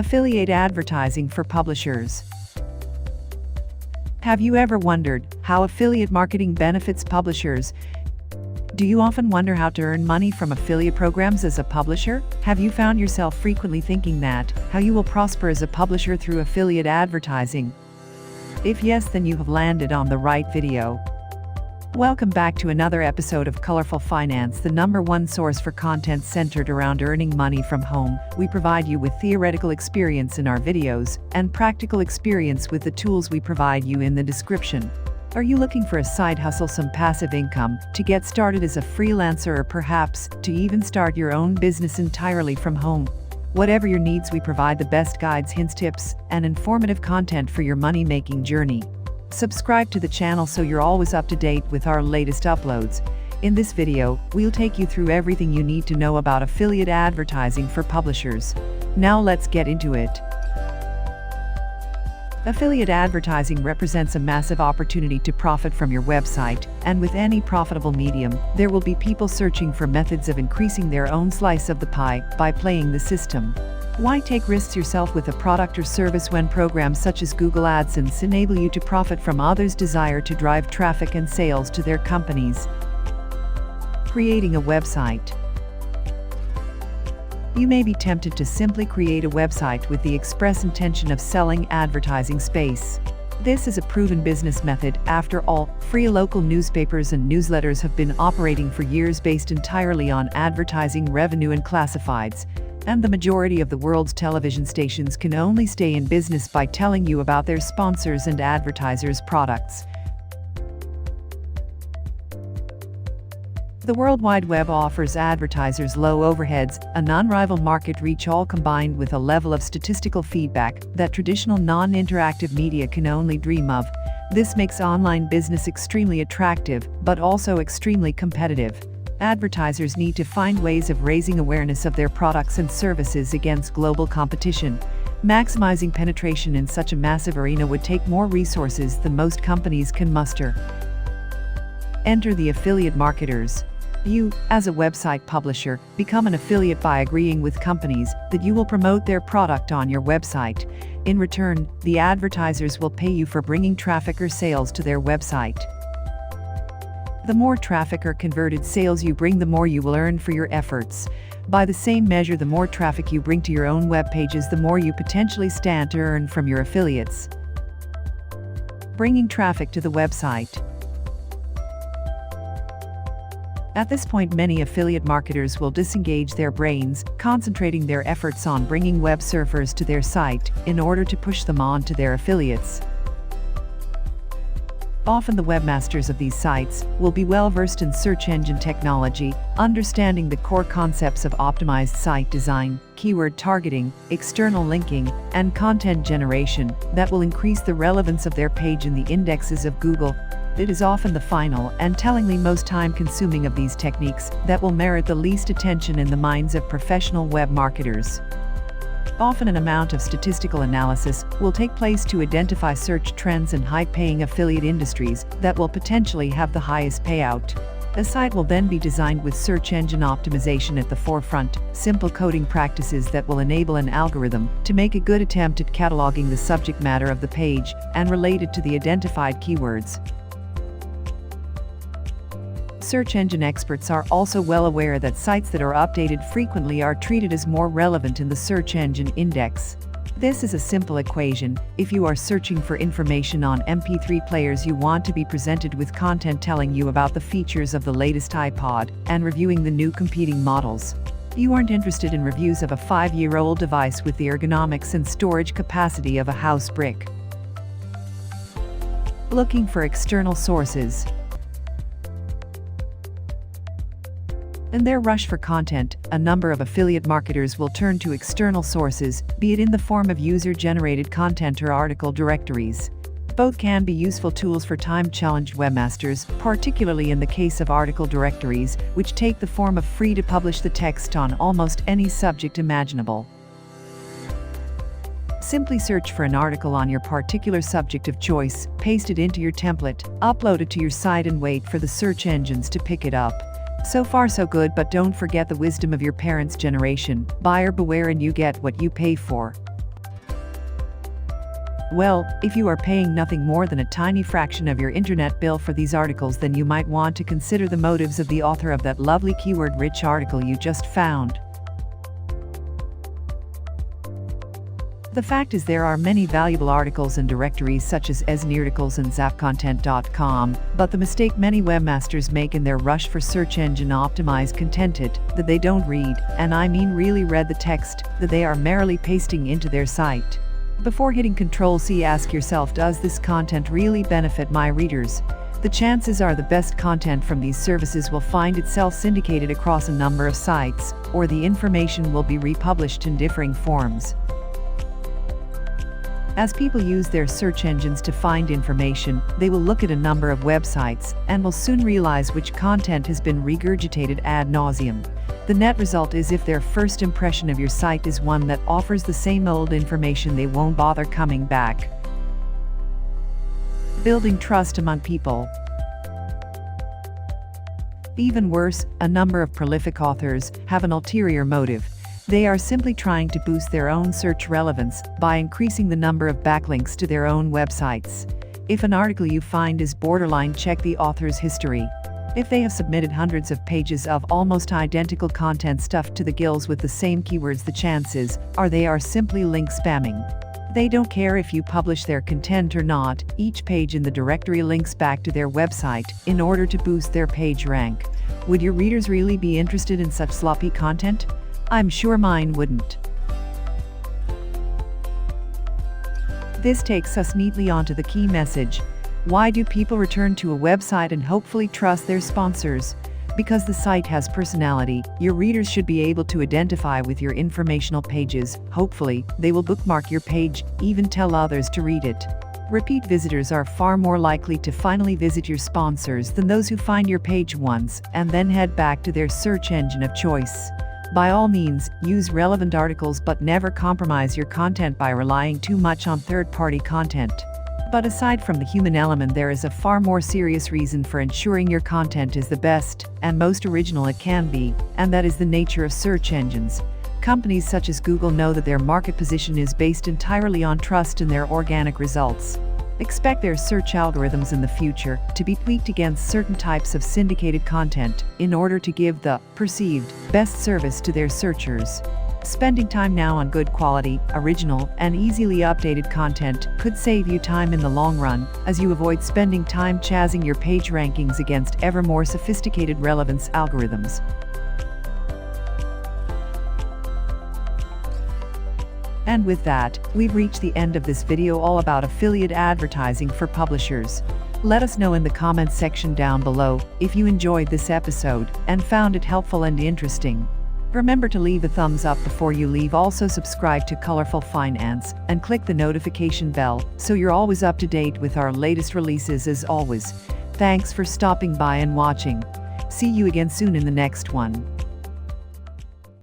Affiliate advertising for publishers. Have you ever wondered how affiliate marketing benefits publishers? Do you often wonder how to earn money from affiliate programs as a publisher? Have you found yourself frequently thinking that how you will prosper as a publisher through affiliate advertising? If yes, then you have landed on the right video. Welcome back to another episode of Colorful Finance, the #1 source for content centered around earning money from home. We provide you with theoretical experience in our videos and practical experience with the tools we provide you in the description. Are you looking for a side hustle, some passive income, to get started as a freelancer, or perhaps to even start your own business entirely from home? Whatever your needs, we provide the best guides, hints, tips, and informative content for your money-making journey. Subscribe to the channel so you're always up to date with our latest uploads. In this video, we'll take you through everything you need to know about affiliate advertising for publishers. Now let's get into it. Affiliate advertising represents a massive opportunity to profit from your website, and with any profitable medium, there will be people searching for methods of increasing their own slice of the pie by playing the system. Why take risks yourself with a product or service when programs such as Google AdSense enable you to profit from others' desire to drive traffic and sales to their companies? Creating a website. You may be tempted to simply create a website with the express intention of selling advertising space. This is a proven business method. After all, free local newspapers and newsletters have been operating for years based entirely on advertising revenue and classifieds. And the majority of the world's television stations can only stay in business by telling you about their sponsors and advertisers' products. The World Wide Web offers advertisers low overheads, an unrivaled market reach, all combined with a level of statistical feedback that traditional non-interactive media can only dream of. This makes online business extremely attractive, but also extremely competitive. Advertisers need to find ways of raising awareness of their products and services against global competition. Maximizing penetration in such a massive arena would take more resources than most companies can muster. Enter the affiliate marketers. You, as a website publisher, become an affiliate by agreeing with companies that you will promote their product on your website. In return, the advertisers will pay you for bringing traffic or sales to their website. The more traffic or converted sales you bring, the more you will earn for your efforts. By the same measure, the more traffic you bring to your own web pages, the more you potentially stand to earn from your affiliates. Bringing traffic to the website. At this point, many affiliate marketers will disengage their brains, concentrating their efforts on bringing web surfers to their site in order to push them on to their affiliates. Often the webmasters of these sites will be well versed in search engine technology, understanding the core concepts of optimized site design, keyword targeting, external linking, and content generation that will increase the relevance of their page in the indexes of Google. It is often the final, and tellingly most time-consuming of these techniques, that will merit the least attention in the minds of professional web marketers. Often an amount of statistical analysis will take place to identify search trends and high-paying affiliate industries that will potentially have the highest payout. A site will then be designed with search engine optimization at the forefront, simple coding practices that will enable an algorithm to make a good attempt at cataloging the subject matter of the page and relate it to the identified keywords. Search engine experts are also well aware that sites that are updated frequently are treated as more relevant in the search engine index. This is a simple equation. If you are searching for information on MP3 players, you want to be presented with content telling you about the features of the latest iPod and reviewing the new competing models. You aren't interested in reviews of a 5-year-old device with the ergonomics and storage capacity of a house brick. Looking for external sources. In their rush for content, a number of affiliate marketers will turn to external sources, be it in the form of user-generated content or article directories. Both can be useful tools for time-challenged webmasters, particularly in the case of article directories, which take the form of free-to-publish the text on almost any subject imaginable. Simply search for an article on your particular subject of choice, paste it into your template, upload it to your site, and wait for the search engines to pick it up. So far so good, but don't forget the wisdom of your parents' generation. Buyer beware and you get what you pay for. Well, if you are paying nothing more than a tiny fraction of your internet bill for these articles, then you might want to consider the motives of the author of that lovely keyword-rich article you just found. The fact is, there are many valuable articles in directories such as 𝐦𝐨𝐬𝐷𝐭, but the mistake many webmasters make in their rush for search engine optimized content is that they don't read, and I mean really read, the text that they are merely pasting into their site. Before hitting Ctrl+C, ask yourself, does this content really benefit my readers? The chances are the best content from these services will find itself syndicated across a number of sites, or the information will be republished in differing forms. As people use their search engines to find information, they will look at a number of websites and will soon realize which content has been regurgitated ad nauseum. The net result is, if their first impression of your site is one that offers the same old information, they won't bother coming back. Building trust among people. Even worse, a number of prolific authors have an ulterior motive. They are simply trying to boost their own search relevance by increasing the number of backlinks to their own websites. If an article you find is borderline, check the author's history. If they have submitted hundreds of pages of almost identical content stuffed to the gills with the same keywords, the chances are they are simply link spamming. They don't care if you publish their content or not. Each page in the directory links back to their website in order to boost their page rank. Would your readers really be interested in such sloppy content? I'm sure mine wouldn't. This takes us neatly onto the key message. Why do people return to a website and hopefully trust their sponsors? Because the site has personality. Your readers should be able to identify with your informational pages. Hopefully, they will bookmark your page, even tell others to read it. Repeat visitors are far more likely to finally visit your sponsors than those who find your page once and then head back to their search engine of choice. By all means, use relevant articles, but never compromise your content by relying too much on third-party content. But aside from the human element, there is a far more serious reason for ensuring your content is the best and most original it can be, and that is the nature of search engines. Companies such as Google know that their market position is based entirely on trust in their organic results. Expect their search algorithms in the future to be tweaked against certain types of syndicated content in order to give the perceived best service to their searchers. Spending time now on good quality, original, and easily updated content could save you time in the long run, as you avoid spending time chasing your page rankings against ever more sophisticated relevance algorithms. And with that, we've reached the end of this video all about affiliate advertising for publishers. Let us know in the comments section down below if you enjoyed this episode and found it helpful and interesting. Remember to leave a thumbs up before you leave. Also subscribe to Colorful Finance and click the notification bell so you're always up to date with our latest releases. As always, thanks for stopping by and watching. See you again soon in the next one.